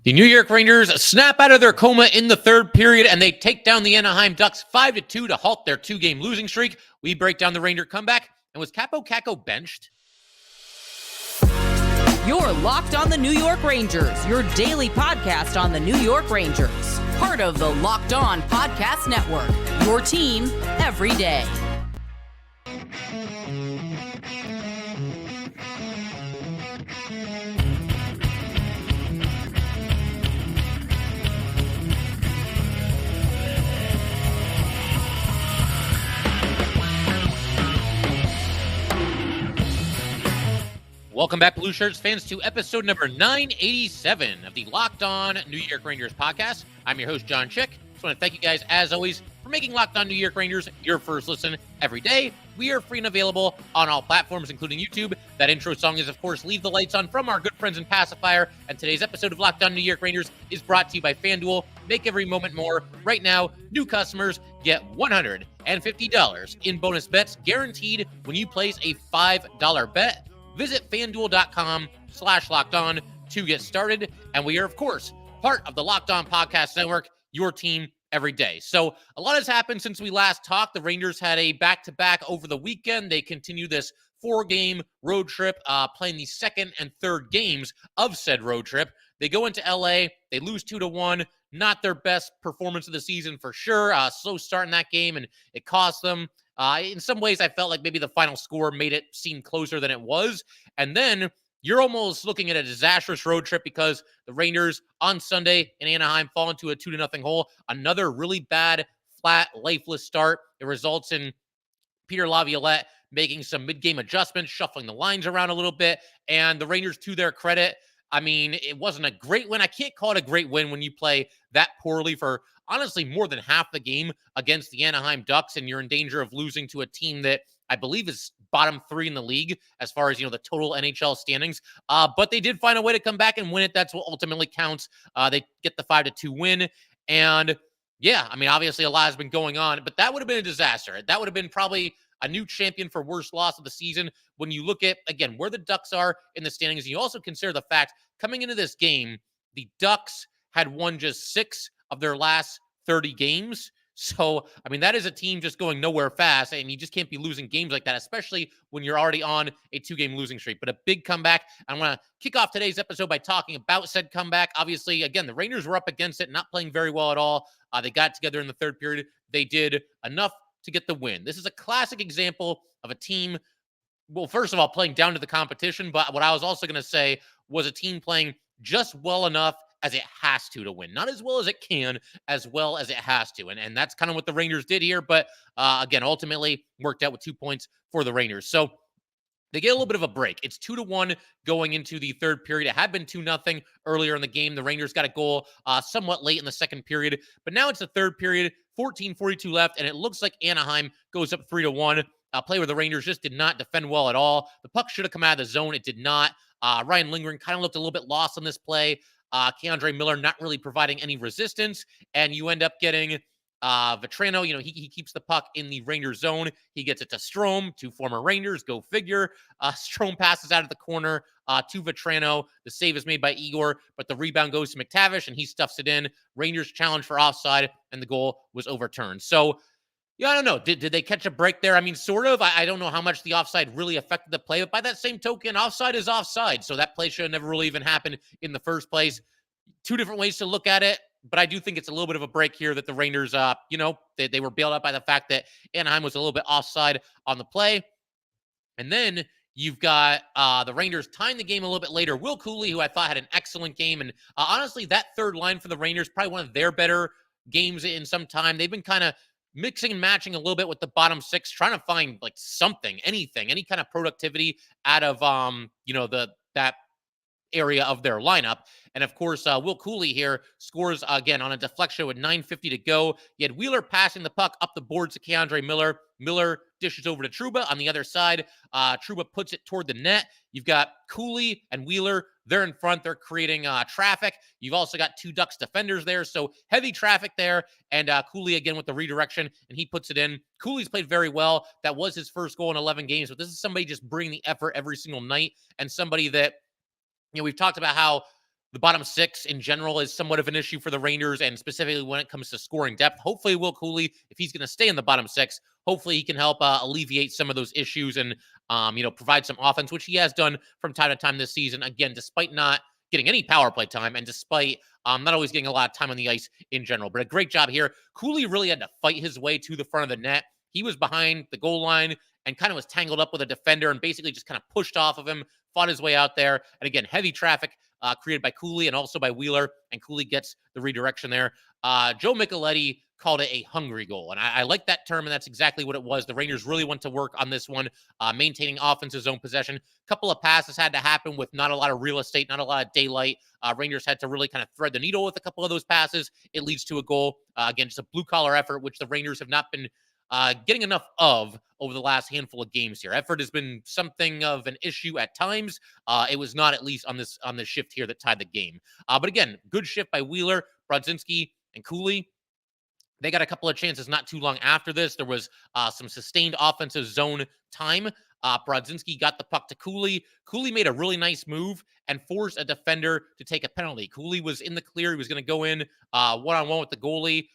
The New York Rangers snap out of their coma in the third period, and they take down the Anaheim Ducks 5-2 to halt their two-game losing streak. We break down the Ranger comeback, and was Kaapo Kakko benched? You're Locked on the New York Rangers, your daily podcast on the New York Rangers. Part of the Locked On Podcast Network, your team every day. Welcome back, Blue Shirts fans, to episode number 987 of the Locked On New York Rangers podcast. I'm your host, John Chick. Just want to thank you guys, as always, for making Locked On New York Rangers your first listen every day. We are free and available on all platforms, including YouTube. That intro song is, of course, Leave the Lights On from our good friends in Passafire. And today's episode of Locked On New York Rangers is brought to you by FanDuel. Make every moment more. Right now, new customers get $150 in bonus bets guaranteed when you place a $5 bet. Visit FanDuel.com/LockedOn to get started. And we are, of course, part of the Locked On Podcast Network, your team every day. So a lot has happened since we last talked. The Rangers had a back-to-back over the weekend. They continue this four-game road trip, playing the second and third games of said road trip. They go into LA. They lose 2-1. Not their best performance of the season for sure. Slow start in that game, and it cost them. In some ways, I felt like maybe the final score made it seem closer than it was. And then you're almost looking at a disastrous road trip because the Rangers on Sunday in Anaheim fall into a 2-0 hole. Another really bad, flat, lifeless start. It results in Peter Laviolette making some mid-game adjustments, shuffling the lines around a little bit. And the Rangers, to their credit, I mean, it wasn't a great win. I can't call it a great win when you play that poorly for honestly more than half the game against the Anaheim Ducks, and you're in danger of losing to a team that I believe is bottom three in the league as far as, the total NHL standings. But they did find a way to come back and win it. That's what ultimately counts. They get the 5-2 win. And yeah, I mean, obviously a lot has been going on, but that would have been a disaster. That would have been probably a new champion for worst loss of the season. When you look at, again, where the Ducks are in the standings, and you also consider the fact coming into this game, the Ducks had won just 6 of their last 30 games. So, I mean, that is a team just going nowhere fast, and you just can't be losing games like that, especially when you're already on a 2-game losing streak. But a big comeback. I want to kick off today's episode by talking about said comeback. Obviously, again, the Rangers were up against it, not playing very well at all. They got together in the third period. They did enough to get the win. This is a classic example of a team, well, first of all, playing down to the competition, but what I was also going to say was a team playing just well enough as it has to win. Not as well as it can, as well as it has to. And that's kind of what the Rangers did here. But again, ultimately worked out with 2 points for the Rangers. So they get a little bit of a break. It's 2-1 going into the third period. It had been 2-0 earlier in the game. The Rangers got a goal somewhat late in the second period. But now it's the third period, 14:42 left, and it looks like Anaheim goes up 3-1. A play where the Rangers just did not defend well at all. The puck should have come out of the zone. It did not. Ryan Lindgren kind of looked a little bit lost on this play. K'Andre Miller not really providing any resistance, and you end up getting Vetrano. He keeps the puck in the Rangers zone. He gets it to Strome, 2 former Rangers. Go figure. Strome passes out of the corner to Vetrano. The save is made by Igor, but the rebound goes to McTavish, and he stuffs it in. Rangers challenge for offside, and the goal was overturned. So, yeah, I don't know. Did they catch a break there? I mean, sort of. I don't know how much the offside really affected the play, but by that same token, offside is offside. So that play should have never really even happened in the first place. 2 different ways to look at it, but I do think it's a little bit of a break here that the Rangers, they were bailed out by the fact that Anaheim was a little bit offside on the play. And then you've got the Rangers tying the game a little bit later. Will Cooley, who I thought had an excellent game. And honestly, that third line for the Rangers, probably one of their better games in some time. They've been kind of mixing and matching a little bit with the bottom 6, trying to find like something, anything, any kind of productivity out of, that area of their lineup. And of course, Will Cooley here scores again on a deflection with 9:50 to go. You had Wheeler passing the puck up the boards to K'Andre Miller. Miller dishes over to Trouba on the other side. Trouba puts it toward the net. You've got Cooley and Wheeler. They're in front. They're creating traffic. You've also got 2 Ducks defenders there. So heavy traffic there. And Cooley again with the redirection, and he puts it in. Cooley's played very well. That was his first goal in 11 games. But this is somebody just bringing the effort every single night, and somebody that, we've talked about how the bottom six in general is somewhat of an issue for the Rangers, and specifically when it comes to scoring depth. Hopefully, Will Cooley, if he's going to stay in the bottom six, hopefully he can help alleviate some of those issues and, provide some offense, which he has done from time to time this season. Again, despite not getting any power play time and despite not always getting a lot of time on the ice in general. But a great job here. Cooley really had to fight his way to the front of the net. He was behind the goal line and kind of was tangled up with a defender and basically just kind of pushed off of him, fought his way out there. And again, heavy traffic created by Cooley and also by Wheeler, and Cooley gets the redirection there. Joe Micheletti called it a hungry goal, and I like that term, and that's exactly what it was. The Rangers really went to work on this one, maintaining offense's zone possession. A couple of passes had to happen with not a lot of real estate, not a lot of daylight. Rangers had to really kind of thread the needle with a couple of those passes. It leads to a goal. Again, just a blue-collar effort, which the Rangers have not been getting enough of over the last handful of games here. Effort has been something of an issue at times. It was not, at least on this shift here, that tied the game. But again, good shift by Wheeler, Brodzinski, and Cooley. They got a couple of chances not too long after this. There was some sustained offensive zone time. Brodzinski got the puck to Cooley. Cooley made a really nice move and forced a defender to take a penalty. Cooley was in the clear. He was going to go in one-on-one with the goalie.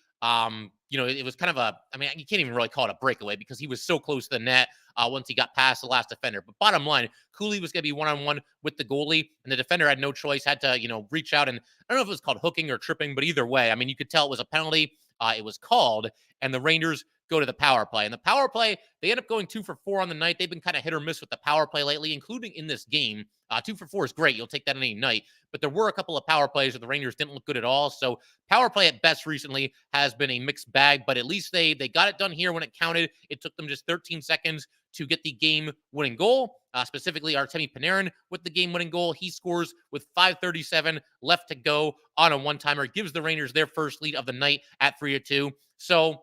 It was kind of you can't even really call it a breakaway because he was so close to the net once he got past the last defender. But bottom line, Cooley was going to be one-on-one with the goalie, and the defender had no choice, had to, reach out. And I don't know if it was called hooking or tripping, but either way, you could tell it was a penalty. It was called, and the Rangers go to the power play. And the power play, they end up going 2 for 4 on the night. They've been kind of hit or miss with the power play lately, including in this game. 2 for 4 is great. You'll take that any night. But there were a couple of power plays where the Rangers didn't look good at all. So power play at best recently has been a mixed bag, but at least they got it done here when it counted. It took them just 13 seconds to get the game-winning goal, specifically Artemi Panarin with the game-winning goal. He scores with 5:37 left to go on a one-timer. Gives the Rangers their first lead of the night at 3-2. So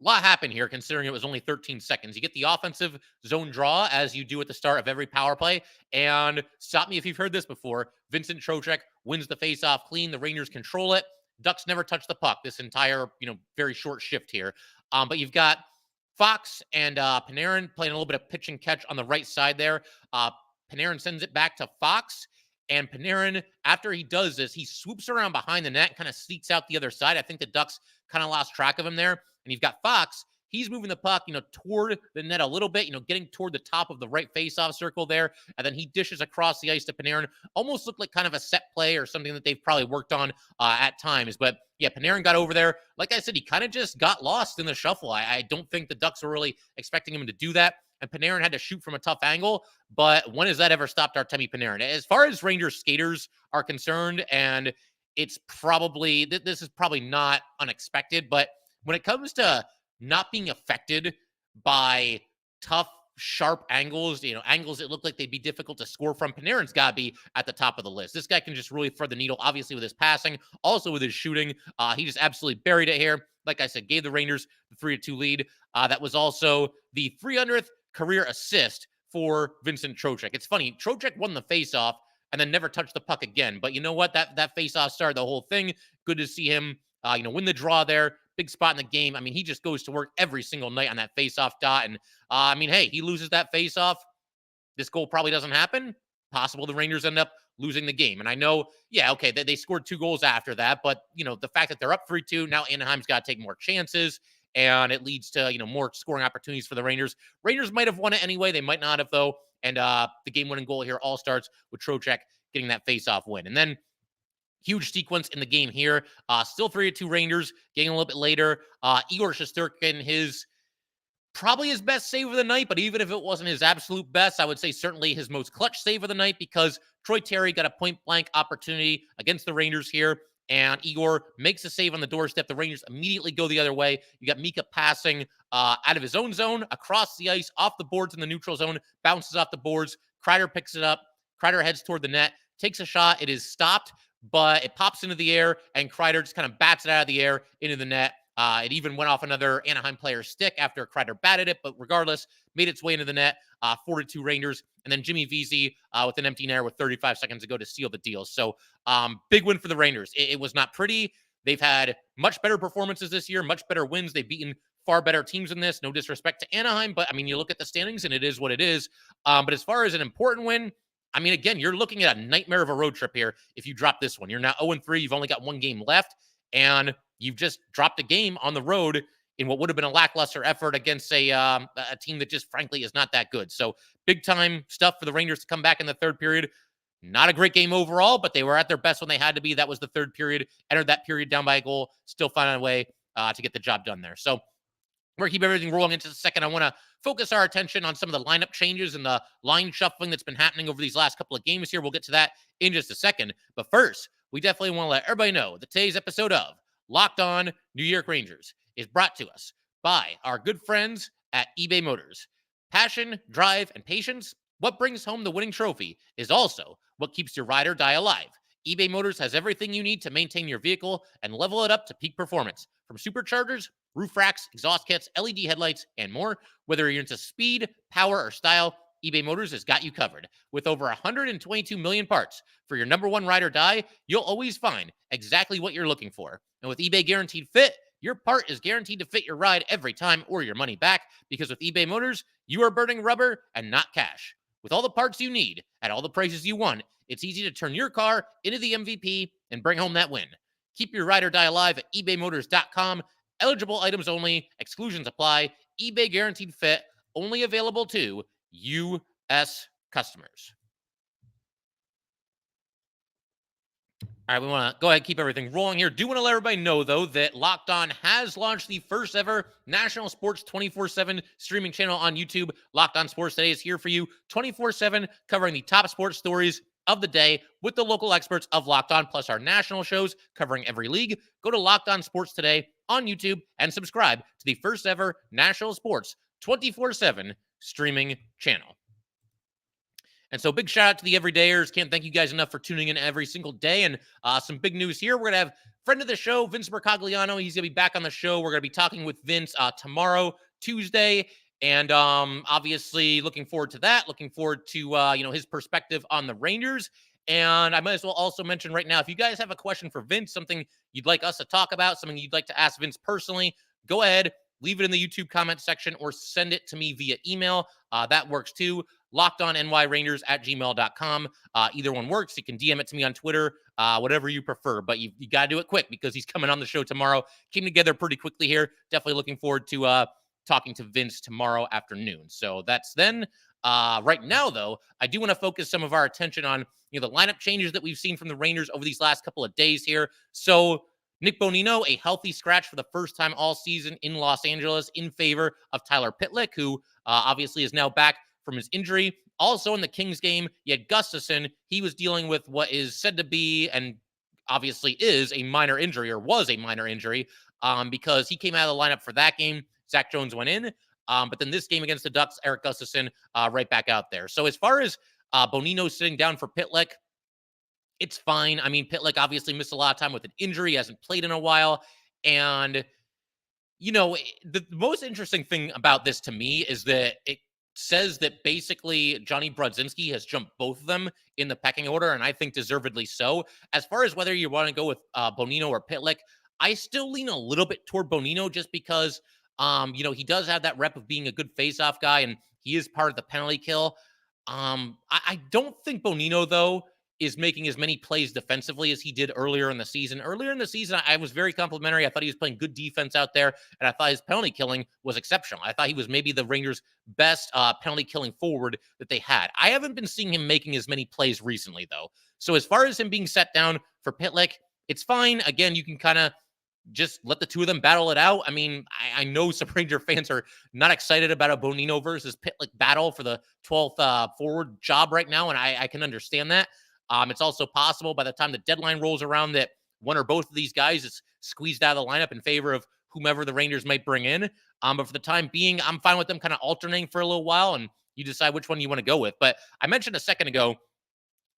a lot happened here, considering it was only 13 seconds. You get the offensive zone draw, as you do at the start of every power play. And stop me if you've heard this before. Vincent Trocheck wins the faceoff clean. The Rangers control it. Ducks never touch the puck this entire, very short shift here. But you've got Fox and Panarin playing a little bit of pitch and catch on the right side there. Panarin sends it back to Fox. And Panarin, after he does this, he swoops around behind the net, kind of sneaks out the other side. I think the Ducks kind of lost track of him there. And you've got Fox. He's moving the puck, toward the net a little bit, getting toward the top of the right faceoff circle there. And then he dishes across the ice to Panarin. Almost looked like kind of a set play or something that they've probably worked on at times. But yeah, Panarin got over there. Like I said, he kind of just got lost in the shuffle. I don't think the Ducks were really expecting him to do that. And Panarin had to shoot from a tough angle. But when has that ever stopped Artemi Panarin? As far as Rangers skaters are concerned, and it's probably, this is probably not unexpected, but when it comes to not being affected by tough, sharp angles, angles that look like they'd be difficult to score from, Panarin's got to be at the top of the list. This guy can just really thread the needle, obviously with his passing, also with his shooting. He just absolutely buried it here. Like I said, gave the Rangers the 3-2 lead. That was also the 300th career assist for Vincent Trocheck. It's funny, Trocheck won the faceoff and then never touched the puck again. But you know what? That faceoff started the whole thing. Good to see him, win the draw there. Big spot in the game. He just goes to work every single night on that faceoff dot. And hey, he loses that faceoff. This goal probably doesn't happen. Possible the Rangers end up losing the game. And I know, yeah, okay, they scored 2 goals after that. But, the fact that they're up 3-2, now Anaheim's got to take more chances. And it leads to, more scoring opportunities for the Rangers. Rangers might have won it anyway. They might not have, though. And the game-winning goal here all starts with Trocheck getting that faceoff win. And then huge sequence in the game here. Still 3-2 Rangers. Getting a little bit later. Igor Shesterkin, probably his best save of the night, but even if it wasn't his absolute best, I would say certainly his most clutch save of the night, because Troy Terry got a point-blank opportunity against the Rangers here, and Igor makes a save on the doorstep. The Rangers immediately go the other way. You got Mika passing out of his own zone, across the ice, off the boards in the neutral zone, bounces off the boards. Kreider picks it up. Kreider heads toward the net, takes a shot. It is stopped, but it pops into the air, and Kreider just kind of bats it out of the air into the net. It even went off another Anaheim player's stick after Kreider batted it, but regardless, made its way into the net. 4-2 Rangers, and then Jimmy Vesey with an empty net with 35 seconds to go to seal the deal. So big win for the Rangers. It was not pretty. They've had much better performances this year, much better wins. They've beaten far better teams than this. No disrespect to Anaheim, but you look at the standings and it is what it is. But as far as an important win, I mean, again, you're looking at a nightmare of a road trip here if you drop this one. You're now 0-3. You've only got one game left, and you've just dropped a game on the road in what would have been a lackluster effort against a team that just, frankly, is not that good. So big-time stuff for the Rangers to come back in the third period. Not a great game overall, but they were at their best when they had to be. That was the third period. Entered that period down by a goal. Still finding a way to get the job done there. So we're going to keep everything rolling into the second. I want to focus our attention on some of the lineup changes and the line shuffling that's been happening over these last couple of games here. We'll get to that in just a second. But first, we definitely want to let everybody know that today's episode of Locked On New York Rangers is brought to us by our good friends at eBay Motors. Passion, drive, and patience. What brings home the winning trophy is also what keeps your ride or die alive. eBay Motors has everything you need to maintain your vehicle and level it up to peak performance. From superchargers, roof racks, exhaust kits, LED headlights, and more. Whether you're into speed, power, or style, eBay Motors has got you covered. With over 122 million parts for your number one ride or die, you'll always find exactly what you're looking for. And with eBay Guaranteed Fit, your part is guaranteed to fit your ride every time or your money back, because with eBay Motors, you are burning rubber and not cash. With all the parts you need at all the prices you want, it's easy to turn your car into the MVP and bring home that win. Keep your ride or die alive at ebaymotors.com. Eligible items only. Exclusions apply. eBay Guaranteed Fit. Only available to U.S. customers. All right, we want to go ahead and keep everything rolling here. Do want to let everybody know, though, that Locked On has launched the first ever national sports 24/7 streaming channel on YouTube. Locked On Sports Today is here for you 24/7, covering the top sports stories of the day with the local experts of Locked On, plus our national shows covering every league. Go to Locked On Sports Today on YouTube and subscribe to the first ever national sports 24/7 streaming channel. And so big shout out to the everydayers. Can't thank you guys enough for tuning in every single day. And some big news here. We're going to have friend of the show, Vince Mercogliano. He's going to be back on the show. We're going to be talking with Vince tomorrow, Tuesday. And obviously looking forward to that. Looking forward to, his perspective on the Rangers. And I might as well also mention right now, if you guys have a question for Vince, something you'd like us to talk about, something you'd like to ask Vince personally, go ahead, leave it in the YouTube comment section or send it to me via email. That works too. LockedOnNYRangers@gmail.com. Either one works. You can DM it to me on Twitter, whatever you prefer. But you got to do it quick because he's coming on the show tomorrow. Came together pretty quickly here. Definitely looking forward to talking to Vince tomorrow afternoon. So that's then. Right now, though, I do want to focus some of our attention on the lineup changes that we've seen from the Rangers over these last couple of days here. So Nick Bonino, a healthy scratch for the first time all season in Los Angeles in favor of Tyler Pitlick, who obviously is now back from his injury. Also in the Kings game, you had Gustafsson. He was dealing with what is said to be, and obviously is, a minor injury, or was a minor injury, because he came out of the lineup for that game. Zach Jones went in. But then this game against the Ducks, Erik Gustafsson right back out there. So as far as Bonino sitting down for Pitlick, it's fine. I mean, Pitlick obviously missed a lot of time with an injury, hasn't played in a while. And, the most interesting thing about this to me is that it says that basically Johnny Brodzinski has jumped both of them in the pecking order, and I think deservedly so. As far as whether you want to go with Bonino or Pitlick, I still lean a little bit toward Bonino just because, he does have that rep of being a good faceoff guy, and he is part of the penalty kill. I don't think Bonino, though, is making as many plays defensively as he did earlier in the season. Earlier in the season, I was very complimentary. I thought he was playing good defense out there, and I thought his penalty killing was exceptional. I thought he was maybe the Rangers' best penalty killing forward that they had. I haven't been seeing him making as many plays recently, though. So as far as him being set down for Pitlick, it's fine. Again, you can kind of just let the two of them battle it out. I mean, I know some Ranger fans are not excited about a Bonino versus Pitlick battle for the 12th forward job right now, and I can understand that. It's also possible by the time the deadline rolls around that one or both of these guys is squeezed out of the lineup in favor of whomever the Rangers might bring in. But for the time being, I'm fine with them kind of alternating for a little while, and you decide which one you want to go with. But I mentioned a second ago,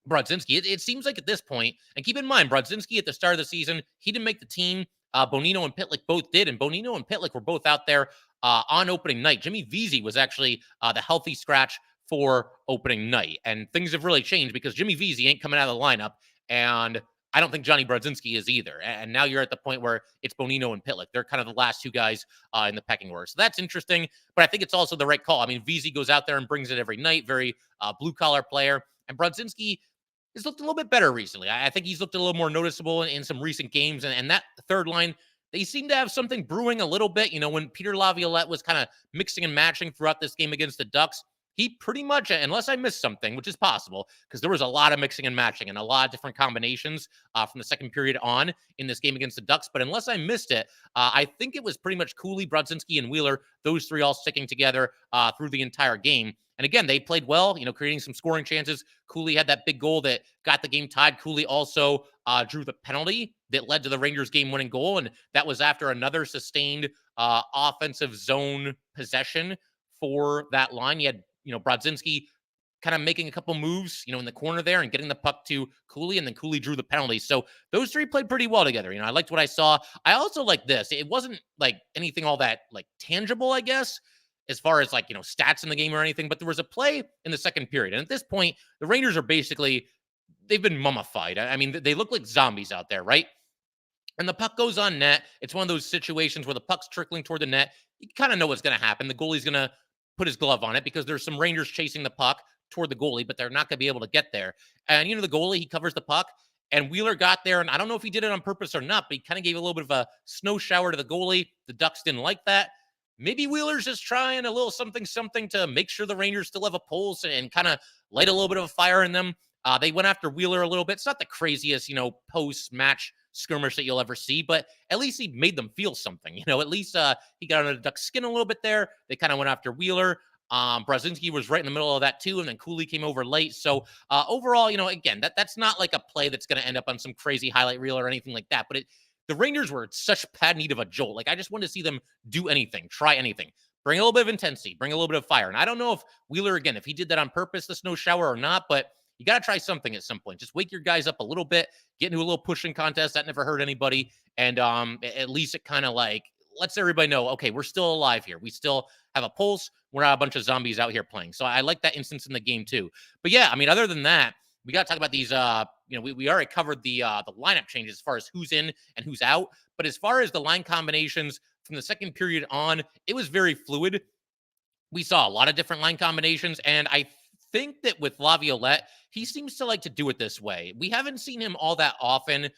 Brodzinski, it seems like at this point, and keep in mind, Brodzinski at the start of the season, he didn't make the team. Bonino and Pitlick both did, and Bonino and Pitlick were both out there on opening night. Jimmy Vesey was actually the healthy scratch for opening night, and things have really changed because Jimmy Vesey ain't coming out of the lineup, and I don't think Johnny Brodzinski is either. And now you're at the point where it's Bonino and Pitlick. They're kind of the last two guys in the pecking order. So that's interesting, but I think it's also the right call. I mean, VZ goes out there and brings it every night, very blue-collar player. And Brodzinski has looked a little bit better recently. I think he's looked a little more noticeable in some recent games. And that third line, they seem to have something brewing a little bit. You know, when Peter Laviolette was kind of mixing and matching throughout this game against the Ducks, he pretty much, unless I missed something, which is possible, because there was a lot of mixing and matching and a lot of different combinations from the second period on in this game against the Ducks. But unless I missed it, I think it was pretty much Cooley, Brodzinski, and Wheeler, those three all sticking together through the entire game. And again, they played well, you know, creating some scoring chances. Cooley had that big goal that got the game tied. Cooley also drew the penalty that led to the Rangers game-winning goal, and that was after another sustained offensive zone possession for that line. You had, you know, Brodzinski kind of making a couple moves, you know, in the corner there and getting the puck to Cooley, and then Cooley drew the penalty. So those three played pretty well together. You know, I liked what I saw. I also like this. It wasn't like anything all that like tangible, I guess, as far as like, you know, stats in the game or anything, but there was a play in the second period. And at this point, the Rangers are basically, they've been mummified. I mean, they look like zombies out there, right? And the puck goes on net. It's one of those situations where the puck's trickling toward the net. You kind of know what's going to happen. The goalie's going to put his glove on it because there's some Rangers chasing the puck toward the goalie, but they're not going to be able to get there. And, you know, the goalie, he covers the puck, and Wheeler got there. And I don't know if he did it on purpose or not, but he kind of gave a little bit of a snow shower to the goalie. The Ducks didn't like that. Maybe Wheeler's just trying a little something to make sure the Rangers still have a pulse and kind of light a little bit of a fire in them. They went after Wheeler a little bit. It's not the craziest, you know, post-match skirmish that you'll ever see, but at least he made them feel something. You know, at least he got under the Ducks' skin a little bit there. They kind of went after Wheeler. Brodzinski was right in the middle of that too, and then Cooley came over late. So overall, you know, again, that's not like a play that's going to end up on some crazy highlight reel or anything like that, but the Rangers were in such bad need of a jolt. Like, I just wanted to see them do anything, try anything, bring a little bit of intensity, bring a little bit of fire. And I don't know if Wheeler, again, if he did that on purpose, the snow shower or not, but you got to try something at some point. Just wake your guys up a little bit, get into a little pushing contest. That never hurt anybody. And at least it kind of like lets everybody know, okay, we're still alive here. We still have a pulse. We're not a bunch of zombies out here playing. So I like that instance in the game too. But yeah, I mean, other than that, we got to talk about these, you know, we already covered the lineup changes as far as who's in and who's out. But as far as the line combinations from the second period on, it was very fluid. We saw a lot of different line combinations. And I think that with Laviolette, he seems to like to do it this way. We haven't seen him all that often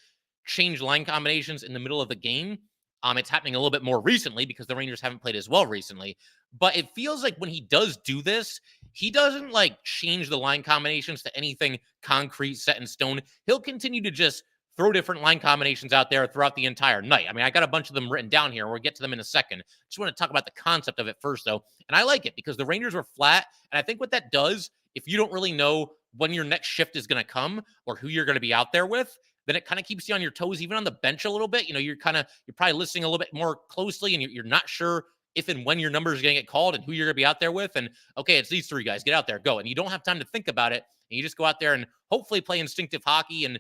change line combinations in the middle of the game. It's happening a little bit more recently because the Rangers haven't played as well recently. But it feels like when he does do this, he doesn't like change the line combinations to anything concrete, set in stone. He'll continue to just throw different line combinations out there throughout the entire night. I mean, I got a bunch of them written down here. We'll get to them in a second. Just want to talk about the concept of it first, though. And I like it because the Rangers were flat. And I think what that does, if you don't really know when your next shift is going to come or who you're going to be out there with, then it kind of keeps you on your toes, even on the bench a little bit. You know, you're probably listening a little bit more closely, and you're not sure if and when your number is going to get called and who you're going to be out there with. And okay, it's these three guys. Get out there, go. And you don't have time to think about it. And you just go out there and hopefully play instinctive hockey. And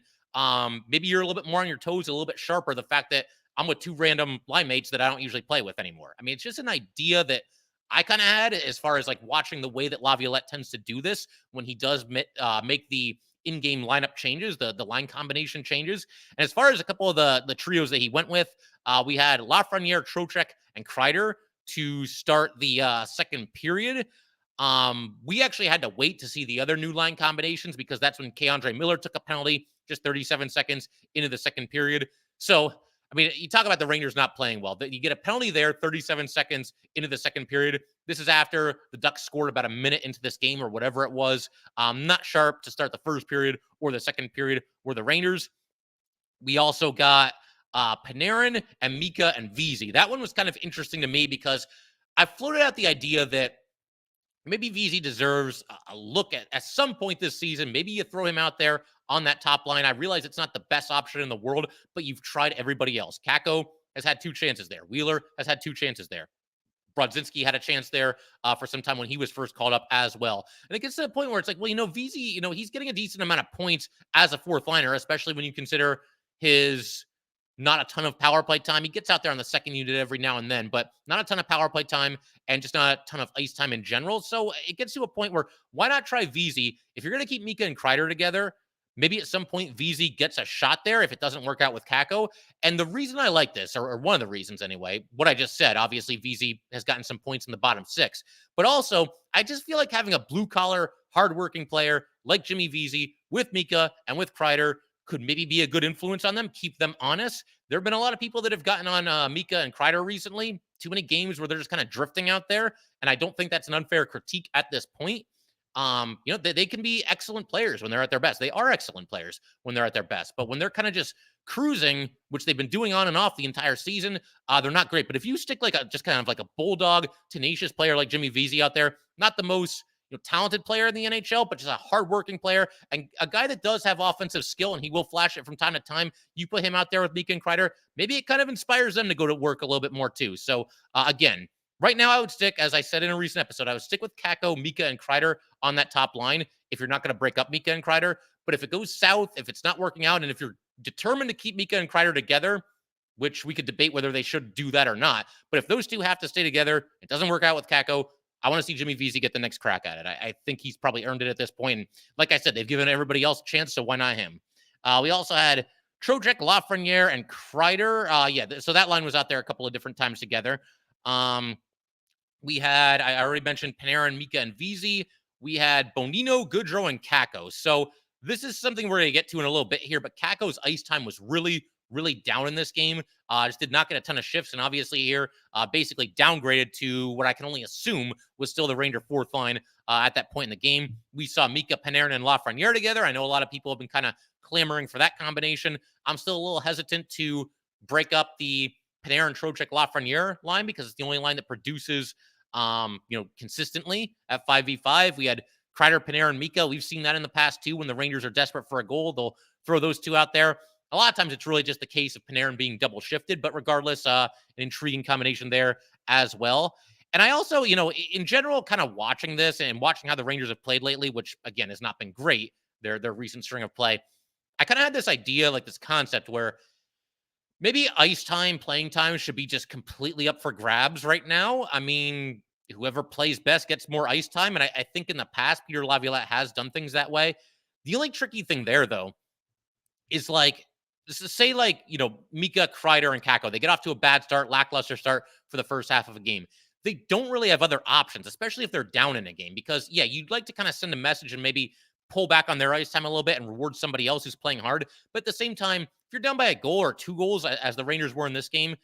maybe you're a little bit more on your toes, a little bit sharper. The fact that I'm with two random line mates that I don't usually play with anymore. I mean, it's just an idea that I kind of had as far as like watching the way that Laviolette tends to do this when he does make the in-game lineup changes, the line combination changes. And as far as a couple of the trios that he went with, we had Lafreniere, Trocheck, and Kreider to start the second period. We actually had to wait to see the other new line combinations because that's when K'Andre Miller took a penalty just 37 seconds into the second period. So, I mean, you talk about the Rangers not playing well. You get a penalty there 37 seconds into the second period. This is after the Ducks scored about a minute into this game or whatever it was. Not sharp to start the first period or the second period were the Rangers. We also got Panarin and Mika and VZ. That one was kind of interesting to me because I floated out the idea that maybe VZ deserves a look at some point this season. Maybe you throw him out there on that top line. I realize it's not the best option in the world, but you've tried everybody else. Kakko has had two chances there. Wheeler has had two chances there. Brodzinski had a chance there for some time when he was first called up as well. And it gets to the point where it's like, well, you know, VZ, you know, he's getting a decent amount of points as a fourth liner, especially when you consider his not a ton of power play time. He gets out there on the second unit every now and then, but not a ton of power play time and just not a ton of ice time in general. So it gets to a point where why not try VZ? If you're going to keep Mika and Kreider together, maybe at some point VZ gets a shot there if it doesn't work out with Kakko. And the reason I like this, or one of the reasons anyway, what I just said, obviously VZ has gotten some points in the bottom six, but also I just feel like having a blue collar, hardworking player like Jimmy VZ with Mika and with Kreider could maybe be a good influence on them, keep them honest. There have been a lot of people that have gotten on Mika and Kreider recently. Too many games where they're just kind of drifting out there. And I don't think that's an unfair critique at this point. They can be excellent players when they're at their best. They are excellent players when they're at their best. But when they're kind of just cruising, which they've been doing on and off the entire season, they're not great. But if you stick just kind of like a bulldog, tenacious player like Jimmy VZ out there, not the most talented player in the NHL, but just a hardworking player and a guy that does have offensive skill, and he will flash it from time to time. You put him out there with Mika and Kreider, maybe it kind of inspires them to go to work a little bit more too. So again, right now I would stick, as I said in a recent episode, I would stick with Kakko, Mika, and Kreider on that top line if you're not going to break up Mika and Kreider. But if it goes south, if it's not working out, and if you're determined to keep Mika and Kreider together, which we could debate whether they should do that or not, but if those two have to stay together, it doesn't work out with Kakko, I want to see Jimmy VZ get the next crack at it. I think he's probably earned it at this point. And like I said, they've given everybody else a chance, so why not him? We also had Trocheck, Lafreniere, and Kreider. So that line was out there a couple of different times together. We had, I already mentioned Panarin, Mika, and VZ. We had Bonino, Goodrow, and Kakko. So this is something we're going to get to in a little bit here, but Kakko's ice time was really down in this game. Just did not get a ton of shifts, and obviously here, basically downgraded to what I can only assume was still the Ranger fourth line at that point in the game. We saw Mika, Panarin, and Lafreniere together. I know a lot of people have been kind of clamoring for that combination. I'm still a little hesitant to break up the Panarin, Trocheck, Lafreniere line because it's the only line that produces consistently at 5v5. We had Kreider, Panarin, Mika. We've seen that in the past too. When the Rangers are desperate for a goal, they'll throw those two out there. A lot of times it's really just the case of Panarin being double shifted, but regardless, an intriguing combination there as well. And I also, in general, kind of watching this and watching how the Rangers have played lately, which again has not been great, their recent string of play, I kind of had this idea, like this concept where maybe ice time, playing time should be just completely up for grabs right now. I mean, whoever plays best gets more ice time. And I think in the past, Peter Laviolette has done things that way. The only tricky thing there, though, is say Mika, Kreider, and Kakko, they get off to a bad start, lackluster start for the first half of a game. They don't really have other options, especially if they're down in a game, because you'd like to kind of send a message and maybe pull back on their ice time a little bit and reward somebody else who's playing hard. But at the same time, if you're down by a goal or 2 goals, as the Rangers were in this game,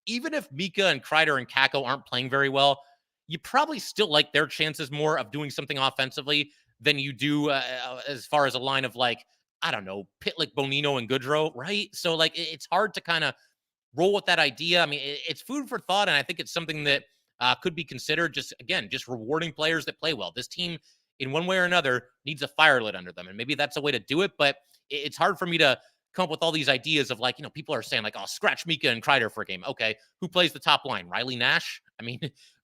even if Mika and Kreider and Kakko aren't playing very well, you probably still like their chances more of doing something offensively than you do as far as a line of I don't know, Pitlick, Bonino, and Goodrow, right? So it's hard to kind of roll with that idea. I mean, it's food for thought, and I think it's something that could be considered. Just rewarding players that play well. This team, in one way or another, needs a fire lit under them, and maybe that's a way to do it. But it's hard for me to come up with all these ideas of people are saying oh, scratch Mika and Kreider for a game. Okay, who plays the top line? Riley Nash. I mean,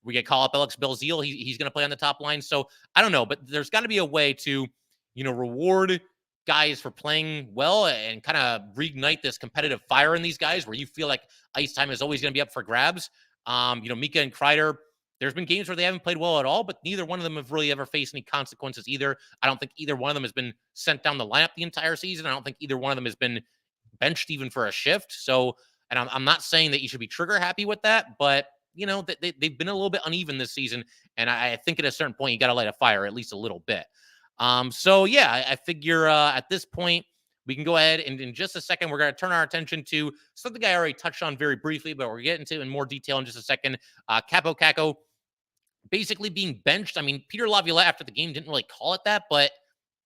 we get call up Alex Belzile. He's going to play on the top line. So I don't know, but there's got to be a way to reward guys for playing well and kind of reignite this competitive fire in these guys where you feel like ice time is always going to be up for grabs. Mika and Kreider, there's been games where they haven't played well at all, but neither one of them have really ever faced any consequences either. I don't think either one of them has been sent down the lineup the entire season. I don't think either one of them has been benched even for a shift. So, and I'm not saying that you should be trigger happy with that, but they've been a little bit uneven this season. And I think at a certain point, you got to light a fire at least a little bit. I figure at this point, we can go ahead and in just a second, we're going to turn our attention to something I already touched on very briefly, but we're getting to in more detail in just a second. Kaapo Kakko basically being benched. I mean, Peter Laviolette after the game didn't really call it that, but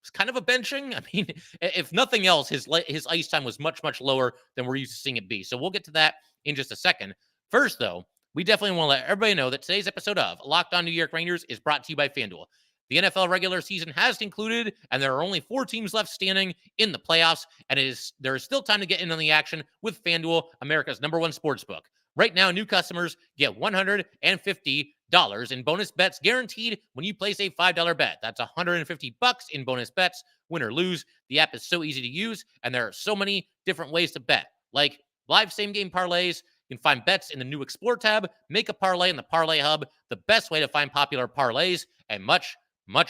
it's kind of a benching. I mean, if nothing else, his ice time was much, much lower than we're used to seeing it be. So we'll get to that in just a second. First, though, we definitely want to let everybody know that today's episode of Locked On New York Rangers is brought to you by FanDuel. The NFL regular season has concluded, and there are only 4 teams left standing in the playoffs, and there is still time to get in on the action with FanDuel, America's #1 sportsbook. Right now, new customers get $150 in bonus bets guaranteed when you place a $5 bet. That's $150 in bonus bets, win or lose. The app is so easy to use, and there are so many different ways to bet, like live same-game parlays. You can find bets in the new Explore tab, make a parlay in the Parlay Hub, the best way to find popular parlays, and much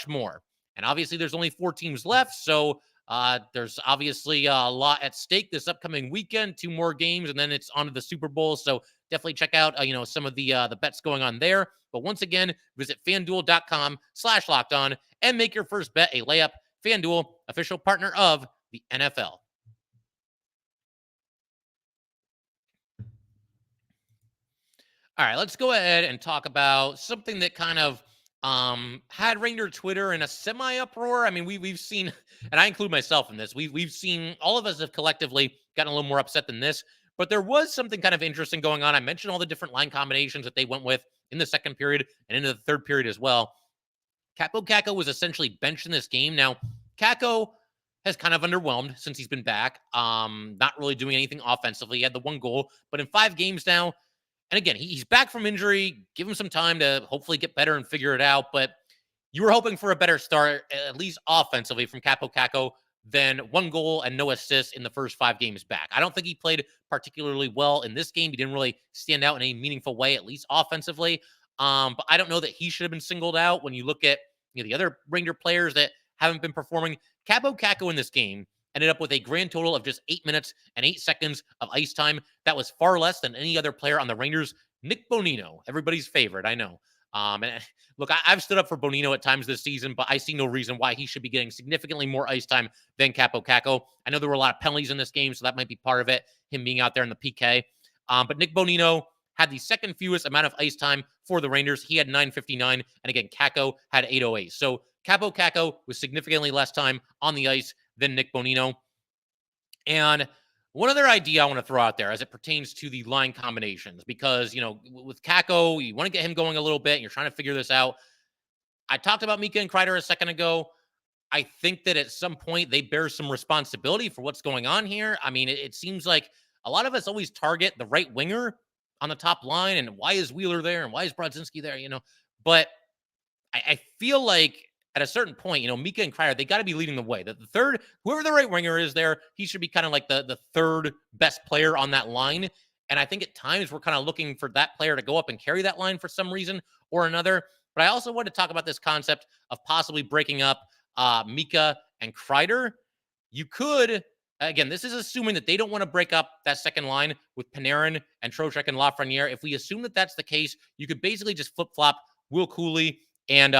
more. And obviously, there's only 4 teams left, so There's obviously a lot at stake this upcoming weekend, 2 more games, and then it's on to the Super Bowl. So definitely check out, some of the bets going on there. But once again, visit fanduel.com/lockedon and make your first bet a layup. FanDuel, official partner of the NFL. All right, let's go ahead and talk about something that kind of had Ranger Twitter in a semi uproar. I mean, we've seen, and I include myself in this. We've seen, all of us have collectively gotten a little more upset than this. But there was something kind of interesting going on. I mentioned all the different line combinations that they went with in the second period and into the third period as well. Kaapo Kakko was essentially benched in this game. Now, Kakko has kind of underwhelmed since he's been back. Not really doing anything offensively. He had the 1 goal, but in 5 games now, and again, he's back from injury. Give him some time to hopefully get better and figure it out. But you were hoping for a better start, at least offensively, from Kaapo Kakko than 1 goal and no assists in the first 5 games back. I don't think he played particularly well in this game. He didn't really stand out in any meaningful way, at least offensively. But I don't know that he should have been singled out when you look at the other Ranger players that haven't been performing. Kaapo Kakko in this game ended up with a grand total of just 8 minutes and 8 seconds of ice time. That was far less than any other player on the Rangers. Nick Bonino, everybody's favorite, I know. And look, I've stood up for Bonino at times this season, but I see no reason why he should be getting significantly more ice time than Kaapo Kakko. I know there were a lot of penalties in this game, so that might be part of it, him being out there in the PK. But Nick Bonino had the second fewest amount of ice time for the Rangers. He had 959, and again, Kakko had 808. So Kaapo Kakko was significantly less time on the ice than Nick Bonino. And one other idea I want to throw out there as it pertains to the line combinations, because, with Kakko, you want to get him going a little bit, and you're trying to figure this out. I talked about Mika and Kreider a second ago. I think that at some point they bear some responsibility for what's going on here. I mean, it seems like a lot of us always target the right winger on the top line, and why is Wheeler there, and why is Brodzinski there, But I feel like at a certain point, Mika and Kreider, they got to be leading the way. The third, whoever the right winger is there, he should be kind of like the third best player on that line. And I think at times we're kind of looking for that player to go up and carry that line for some reason or another. But I also want to talk about this concept of possibly breaking up Mika and Kreider. You could, again, this is assuming that they don't want to break up that second line with Panarin and Trocheck and Lafreniere. If we assume that that's the case, you could basically just flip-flop Will Cooley and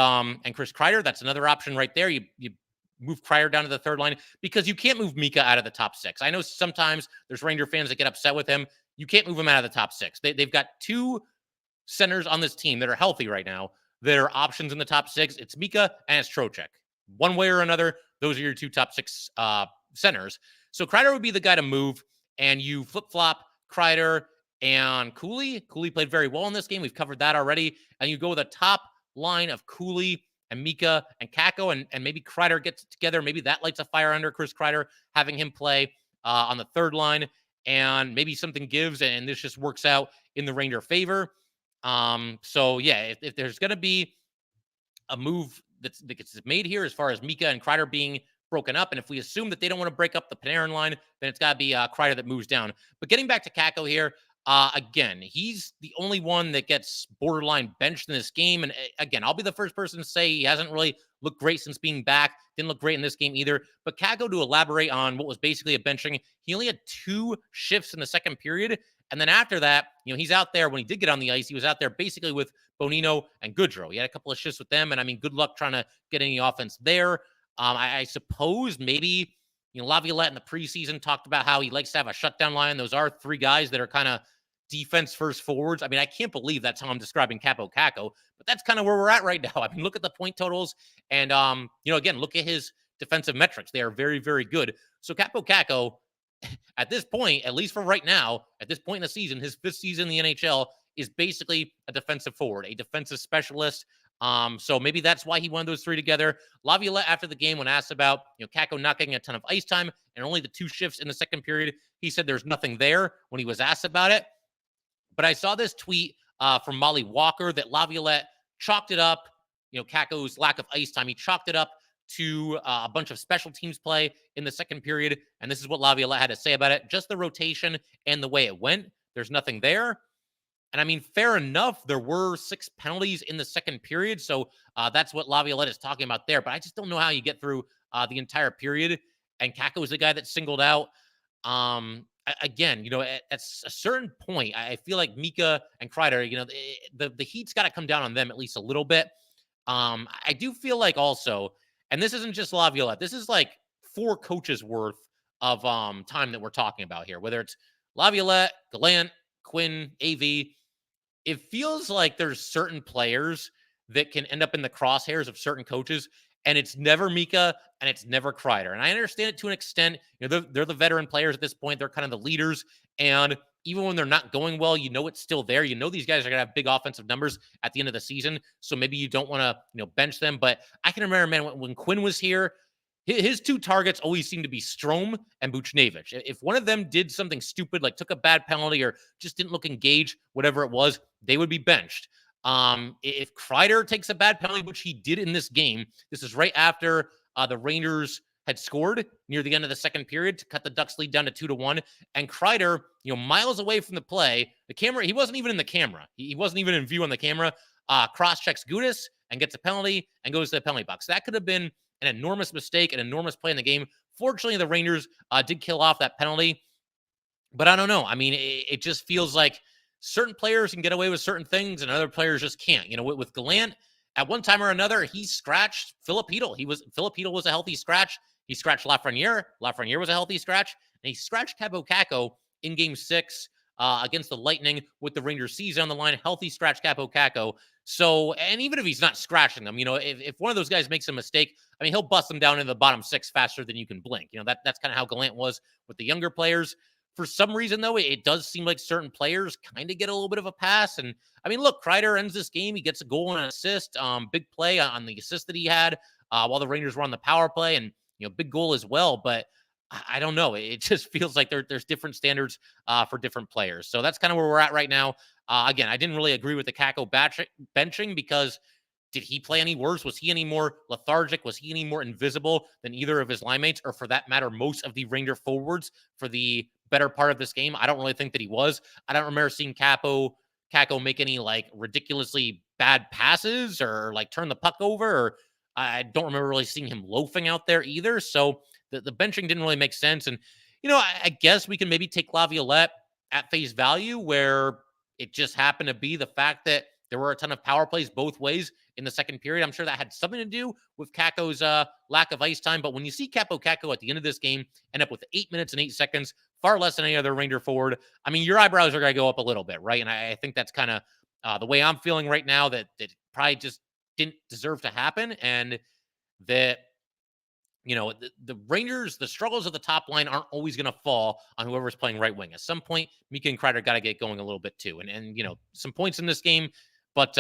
Chris Kreider. That's another option right there. You move Kreider down to the third line because you can't move Mika out of the top 6. I know sometimes there's Ranger fans that get upset with him. You can't move him out of the top 6. They've got 2 centers on this team that are healthy right now that are options in the top 6. It's Mika and it's Trocheck. One way or another, those are your 2 top 6 centers. So Kreider would be the guy to move, and you flip-flop Kreider and Cooley. Cooley played very well in this game. We've covered that already. And you go with a top line of Cooley and Mika and Kakko, and maybe Kreider gets together. Maybe that lights a fire under Chris Kreider, having him play on the third line, and maybe something gives, and this just works out in the Ranger favor. So yeah, if there's going to be a move that gets made here as far as Mika and Kreider being broken up, and if we assume that they don't want to break up the Panarin line, then it's got to be Kreider that moves down. But getting back to Kakko here, again, he's the only one that gets borderline benched in this game. And again, I'll be the first person to say he hasn't really looked great since being back. Didn't look great in this game either. But Kakko, to elaborate on what was basically a benching, he only had 2 shifts in the second period. And then after that, he's out there. When he did get on the ice, he was out there basically with Bonino and Goodrow. He had a couple of shifts with them. And I mean, good luck trying to get any offense there. I suppose maybe, Laviolette in the preseason talked about how he likes to have a shutdown line. Those are 3 guys that are kind of defense first forwards. I mean, I can't believe that's how I'm describing Kaapo Kakko, but that's kind of where we're at right now. I mean, look at the point totals, and again, look at his defensive metrics. They are very, very good. So Kaapo Kakko, at this point, at least for right now, at this point in the season, his 5th season in the NHL, is basically a defensive forward, a defensive specialist. So maybe that's why he won those 3 together. Laviolette, after the game, when asked about Kakko not getting a ton of ice time and only the 2 shifts in the second period, he said there's nothing there when he was asked about it. But I saw this tweet from Molly Walker that Laviolette chalked it up, Kakko's lack of ice time. He chalked it up to a bunch of special teams play in the second period. And this is what Laviolette had to say about it. Just the rotation and the way it went. There's nothing there. And I mean, fair enough. There were 6 penalties in the second period. So that's what Laviolette is talking about there. But I just don't know how you get through the entire period and Kakko is the guy that's singled out. Again, at a certain point, I feel like Mika and Kreider, the heat's got to come down on them at least a little bit. I do feel like also, and this isn't just Laviolette, this is like 4 coaches worth of time that we're talking about here, whether it's Laviolette, Gallant, Quinn, AV. It feels like there's certain players that can end up in the crosshairs of certain coaches, and it's never Mika and it's never Kreider. And I understand it to an extent. They're the veteran players at this point. They're kind of the leaders. And even when they're not going well, it's still there. These guys are going to have big offensive numbers at the end of the season. So maybe you don't want to, bench them. But I can remember, man, when Quinn was here, his 2 targets always seemed to be Strome and Buchnevich. If one of them did something stupid, like took a bad penalty or just didn't look engaged, whatever it was, they would be benched. If Kreider takes a bad penalty, which he did in this game, this is right after the Rangers had scored near the end of the second period to cut the Ducks lead down to 2-1. And Kreider, miles away from the play, the camera, he wasn't even in the camera. He wasn't even in view on the camera. Cross-checks Gudas and gets a penalty and goes to the penalty box. That could have been an enormous mistake, an enormous play in the game. Fortunately, the Rangers did kill off that penalty. But I don't know. I mean, it just feels like certain players can get away with certain things and other players just can't. With Gallant, at one time or another, he scratched Philip Hedl. Philip Hedl was a healthy scratch. He scratched Lafreniere. Lafreniere was a healthy scratch. And he scratched Kaapo Kakko in Game 6 against the Lightning with the Rangers season on the line. Healthy scratch Kaapo Kakko. So, and even if he's not scratching them, if one of those guys makes a mistake, I mean, he'll bust them down into the bottom 6 faster than you can blink. That's kind of how Gallant was with the younger players. For some reason, though, it does seem like certain players kind of get a little bit of a pass. And I mean, look, Kreider ends this game. He gets a goal and an assist. Big play on the assist that he had while the Rangers were on the power play, and big goal as well. But I don't know. It just feels like there's different standards for different players. So that's kind of where we're at right now. Again, I didn't really agree with the Kakko benching because did he play any worse? Was he any more lethargic? Was he any more invisible than either of his line mates, or for that matter, most of the Ranger forwards for the better part of this game? I don't really think that he was. I don't remember seeing Kakko make any like ridiculously bad passes or like turn the puck over, or I don't remember really seeing him loafing out there either. So the benching didn't really make sense. And, I guess we can maybe take Laviolette at face value, where it just happened to be the fact that there were a ton of power plays both ways in the second period. I'm sure that had something to do with Kakko's lack of ice time. But when you see Kaapo Kakko at the end of this game end up with 8 minutes and 8 seconds, far less than any other Ranger forward, I mean, your eyebrows are going to go up a little bit, right? And I think that's kind of the way I'm feeling right now, that probably just didn't deserve to happen. And that, the Rangers, the struggles of the top line aren't always going to fall on whoever's playing right wing. At some point, Mika and Kreider got to get going a little bit too. And some points in this game, but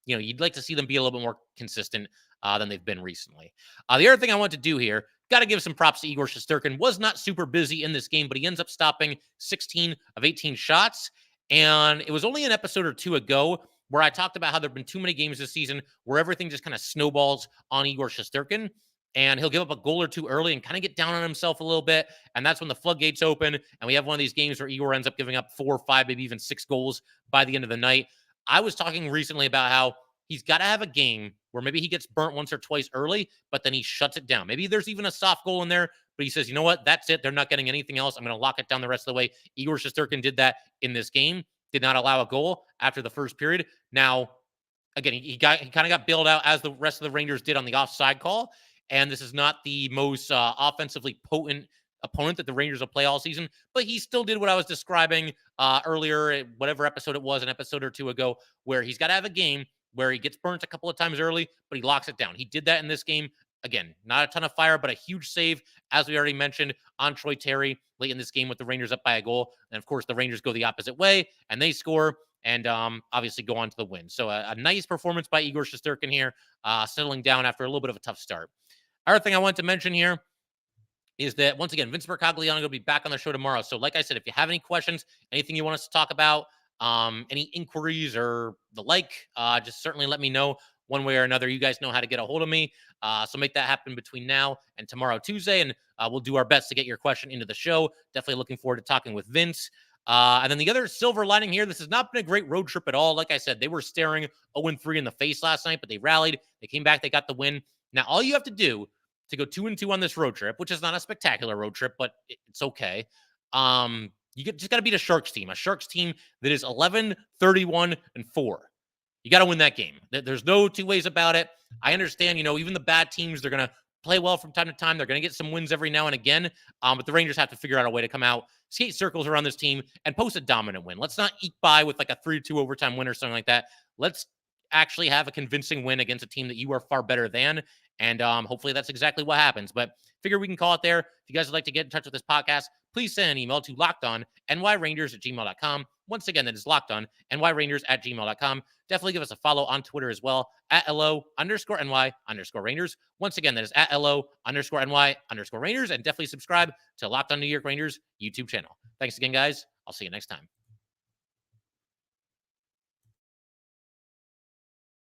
you'd like to see them be a little bit more consistent than they've been recently. The other thing I want to do here, got to give some props to Igor Shesterkin. Was not super busy in this game, but he ends up stopping 16 of 18 shots. And it was only an episode or 2 ago where I talked about how there have been too many games this season where everything just kind of snowballs on Igor Shesterkin, and he'll give up a goal or 2 early and kind of get down on himself a little bit. And that's when the floodgates open, and we have one of these games where Igor ends up giving up 4 or 5, maybe even 6 goals by the end of the night. I was talking recently about how he's got to have a game where maybe he gets burnt once or twice early, but then he shuts it down. Maybe there's even a soft goal in there, but he says, you know what? That's it. They're not getting anything else. I'm going to lock it down the rest of the way. Igor Shesterkin did that in this game, did not allow a goal after the first period. Now, again, he kind of got bailed out as the rest of the Rangers did on the offside call. And this is not the most offensively potent opponent that the Rangers will play all season, but he still did what I was describing earlier, whatever episode it was, an episode or 2 ago, where he's got to have a game where he gets burnt a couple of times early, but he locks it down. He did that in this game. Again, not a ton of fire, but a huge save, as we already mentioned, on Troy Terry late in this game with the Rangers up by a goal. And of course, the Rangers go the opposite way and they score and obviously go on to the win. So a nice performance by Igor Shesterkin here, settling down after a little bit of a tough start. Other thing I want to mention here is that, once again, Vince Mercogliano will be back on the show tomorrow. So like I said, if you have any questions, anything you want us to talk about, any inquiries or the like, just certainly let me know one way or another. You guys know how to get a hold of me. So make that happen between now and tomorrow, Tuesday, and we'll do our best to get your question into the show. Definitely looking forward to talking with Vince. And then the other silver lining here, this has not been a great road trip at all. Like I said, they were staring 0-3 in the face last night, but they rallied. They came back. They got the win. Now, all you have to do to go 2-2 on this road trip, which is not a spectacular road trip, but it's okay. Just got to beat a Sharks team that is 11-31-4. You got to win that game. There's no two ways about it. I understand, even the bad teams, they're going to play well from time to time. They're going to get some wins every now and again. But the Rangers have to figure out a way to come out, skate circles around this team, and post a dominant win. Let's not eke by with like a 3-2 overtime win or something like that. Let's actually have a convincing win against a team that you are far better than. And hopefully that's exactly what happens. But figure we can call it there. If you guys would like to get in touch with this podcast, please send an email to lockedonnyrangers@gmail.com. Once again, that is lockedonnyrangers@gmail.com. Definitely give us a follow on Twitter as well, @LO_NY_Rangers. Once again, that is @LO_NY_Rangers. And definitely subscribe to Locked On New York Rangers YouTube channel. Thanks again, guys. I'll see you next time.